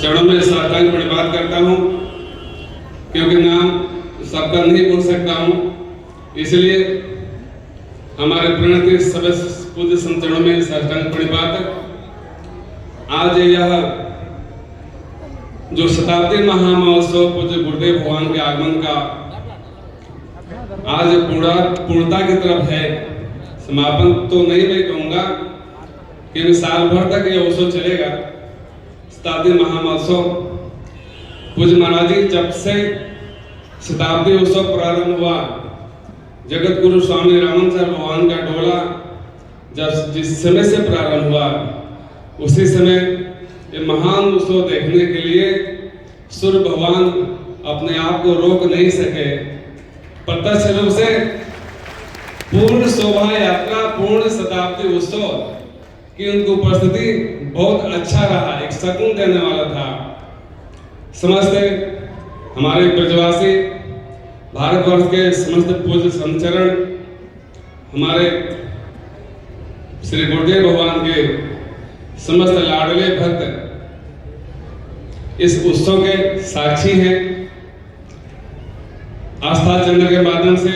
चरणों में साष्टांग प्रणिपात करता हूँ, क्योंकि नाम सबका नहीं बोल सकता हूँ, इसलिए हमारे प्रणति सदस्य पूज्य संत चरणों में साष्टांग प्रणिपात। आज यह जो शताब्दी महामहोत्सव पूज्य गुरुदेव भगवान के आगमन का आज पूर्णता की तरफ है। समापन तो नहीं मैं कहूँगा, क्योंकि साल भर तक यह उत्सव चलेगा। शताब्दी महामहोत्सव पूज्य महाराज जी जब से शताब्दी उत्सव प्रारंभ हुआ, जगत गुरु स्वामी रामानंद भगवान का डोला जब जिस समय से प्रारंभ हुआ, उसी समय ये महान उत्सव देखने के लिए सूर्य भगवान अपने आप को रोक नहीं सके। प्रत्यक्ष रूप से पूर्ण शोभा यात्रा, पूर्ण शताब्दी उत्सव की उनकी उपस्थिति बहुत अच्छा रहा, एक सकून देने वाला था। समस्त हमारे ब्रजवासी, भारतवर्ष के समस्त पूज्य संचरण, हमारे श्री गुरुदेव भगवान के समस्त लाडले भक्त इस उत्सव के साक्षी हैं। आस्था चंद्र के माध्यम से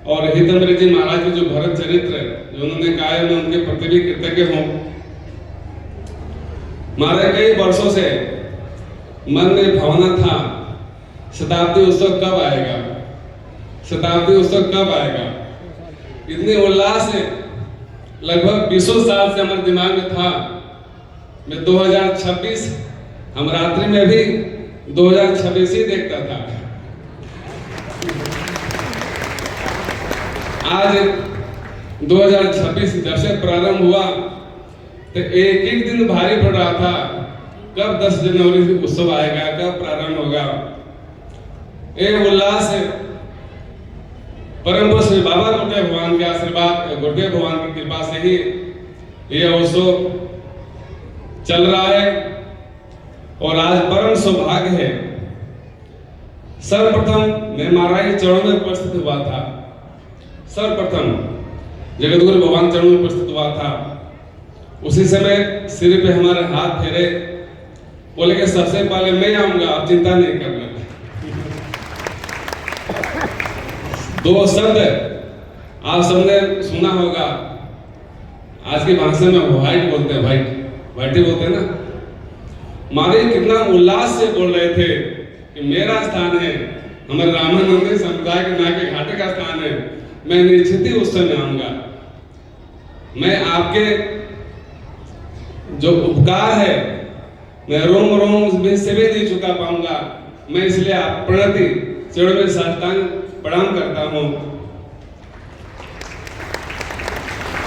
और हितम्बर जी महाराज के जो भरत चरित्र जो उन्होंने कहा है, मैं उनके प्रति भी कृतज्ञ हूँ। हमारे कई वर्षों से मन में भावना था, शताब्दी उत्सव कब आएगा, शताब्दी उत्सव कब आएगा। इतनी उल्लास से लगभग 20 साल से हमारे दिमाग में था। मैं 2026 हम रात्रि में भी 2026 ही देखता था। आज 2026 जब से प्रारंभ हुआ तो एक एक दिन भारी पड़ रहा था, कब 10 जनवरी से उत्सव आएगा, कब प्रारंभ होगा। एक उल्लास है। परम श्री बाबा गुरुदेव भगवान के आशीर्वाद, गुरुदेव भगवान की कृपा से ही यह उत्सव चल रहा है। और आज परम सौभाग्य है, सर्वप्रथम मैं महाराज चरणों में उपस्थित हुआ था। सर्वप्रथम जगत गुरु भगवान चरणों में उपस्थित हुआ था। उसी समय सिर पे हमारे हाथ फेरे, बोले कि सबसे पहले मैं आऊंगा, आप चिंता नहीं करना। दो शब्द आप सबने सुना होगा, आज की भाषा में व्हाइट बोलते हैं, व्हाइट ही बोलते हैं ना। मारे कितना उल्लास से बोल रहे थे कि मेरा स्थान है, हमारे रामानंद समुदाय के नाके घाटे का स्थान है, मैं निश्चित ही उस समय आऊंगा। मैं आपके जो उपकार है मैं रोम रोम उसमें से भी नहीं चुका पाऊंगा। मैं इसलिए आप प्रणति चरणों में साष्टांग प्रणाम करता हूं।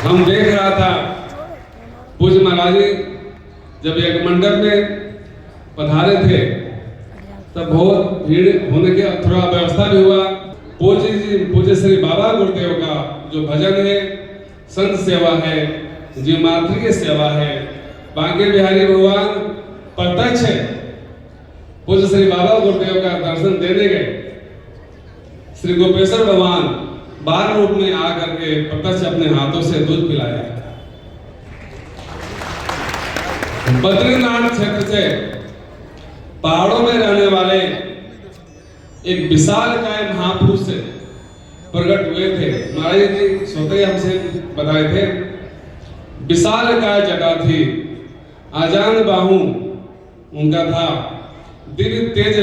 हम देख रहा था पूज्य महाराज जी जब एक मंडप में पधारे थे तब बहुत भीड़ होने के थोड़ा व्यवस्था भी हुआ। पूज्य श्री बाबा गुरुदेव का जो भजन है, संत सेवा है, जीव मातृ की सेवा है, बांके बिहारी भगवान प्रत्यक्ष है। पूज्य श्री बाबा गुरुदेव का दर्शन देने गए। श्री गोपेश्वर भगवान बाल रूप में आकर के प्रत्यक्ष अपने हाथों से दूध पिलाया। बद्रीनाथ क्षेत्र से पहाड़ों में रहने वाले एक विशालकाय महापुरुष से प्रकट हुए थे। महाराज जी स्वतः हमसे बताए थे, विशालकाय जटा थी, आजान बाहु उनका था, दिव्य तेज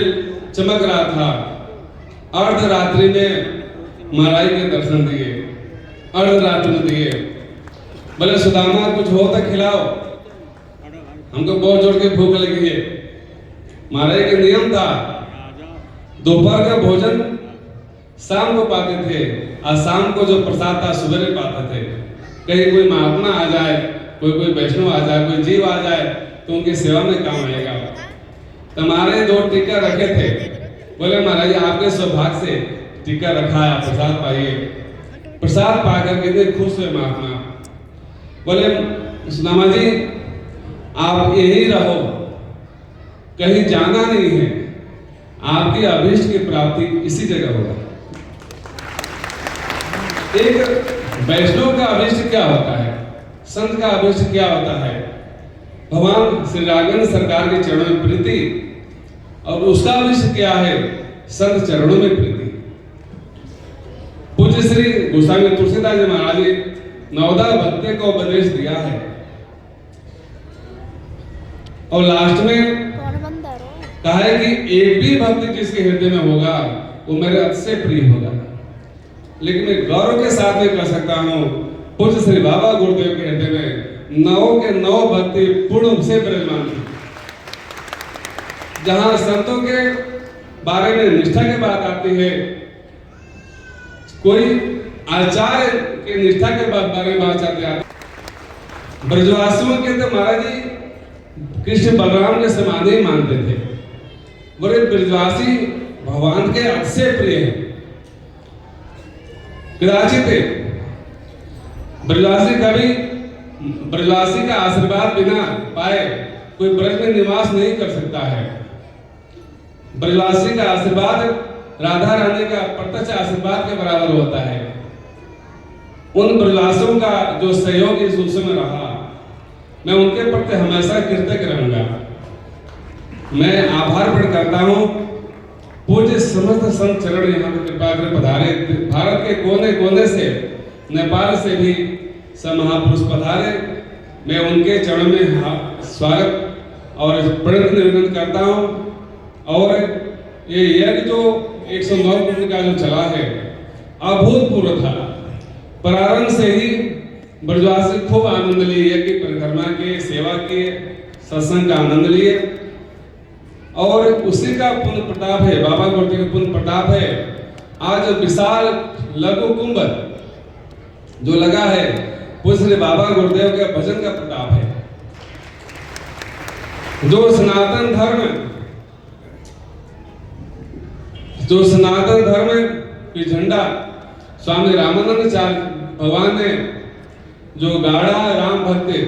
चमक रहा था। अर्धरात्रि में महाराज के दर्शन दिए, अर्धरात्रि में दिए। बोले सुदामा कुछ हो तो खिलाओ, हमको बहुत जोर के भूख लगी है। महाराज के नियम था, दोपहर का भोजन शाम को पाते थे और शाम को जो प्रसाद था सुबह पाते थे। कहीं कोई महात्मा आ जाए, कोई वैष्णव आ जाए, कोई जीव आ जाए तो उनकी सेवा में काम आएगा। तो हमारे 2 टीका रखे थे। बोले महाराज आपके सौभाग्य से टीका रखा है, आप प्रसाद पाइए। प्रसाद पाकर कितने खुश हुए महात्मा। बोले सुदामा जी आप यही रहो, कहीं जाना नहीं है, आपकी अभीष्ट की प्राप्ति इसी जगह होगा। एक वैष्णव का अभीष्ट क्या होता है, संत का अभीष्ट क्या होता है, भगवान श्री राघवेंद्र सरकार के चरणों में प्रीति, और उसका विषय क्या है? संत चरणों में प्रीति। पूज्य श्री गोस्वामी तुलसीदास जी महाराज ने नवदा भक्ति को उपदेश दिया है, और लास्ट में कहा है कि एक भी भक्ति जिसके हृदय में होगा वो मेरे अति प्रिय होगा। लेकिन मैं गौरव के साथ में कह सकता हूँ, पूज्य श्री बाबा गुरुदेव के हृदय में 9 के 9 भक्ति पूर्ण रूप से विराजमान है। जहां संतों के बारे में निष्ठा की बात आती है, कोई आचार्य के निष्ठा के बारे में बात आती है, ब्रजवासियों के तो महाराज जी कृष्ण बलराम के समान ही मानते थे। बोले ब्रजवासी भगवान के अति प्रिय है। कदाचित ब्रजवासी का आशीर्वाद बिना पाए कोई ब्रज में निवास नहीं कर सकता है। ब्रजवासी का आशीर्वाद राधा रानी का प्रत्यक्ष आशीर्वाद के बराबर होता है। उन ब्रजवासियों का जो सहयोग इस उस में रहा, मैं उनके प्रति हमेशा कृतज्ञ रहूंगा। मैं आभार प्रकट करता हूँ। पूज्य समस्त संत चरण यहाँ पे कृपा कर पधारे। भारत के कोने कोने से, नेपाल से भी सब महापुरुष पधारे। मैं उनके चरण में स्वागत और प्रणत निवेदन करता हूँ। और ये यज्ञ जो 109 कुंड का जो चला है, अभूतपूर्व था। प्रारंभ से ही ब्रजवासी खूब आनंद लिए, यज्ञ परिक्रमा के, सेवा के, सत्संग का आनंद लिए, और उसी का पुण्य प्रताप है, बाबा गुरुदेव का पुण्य प्रताप है। आज विशाल लघु कुंभ जो लगा है, पूज्य बाबा गुरुदेव के भजन का प्रताप है। जो सनातन धर्म की झंडा स्वामी रामानंदाचार्य भगवान ने जो गाढ़ा राम भक्ति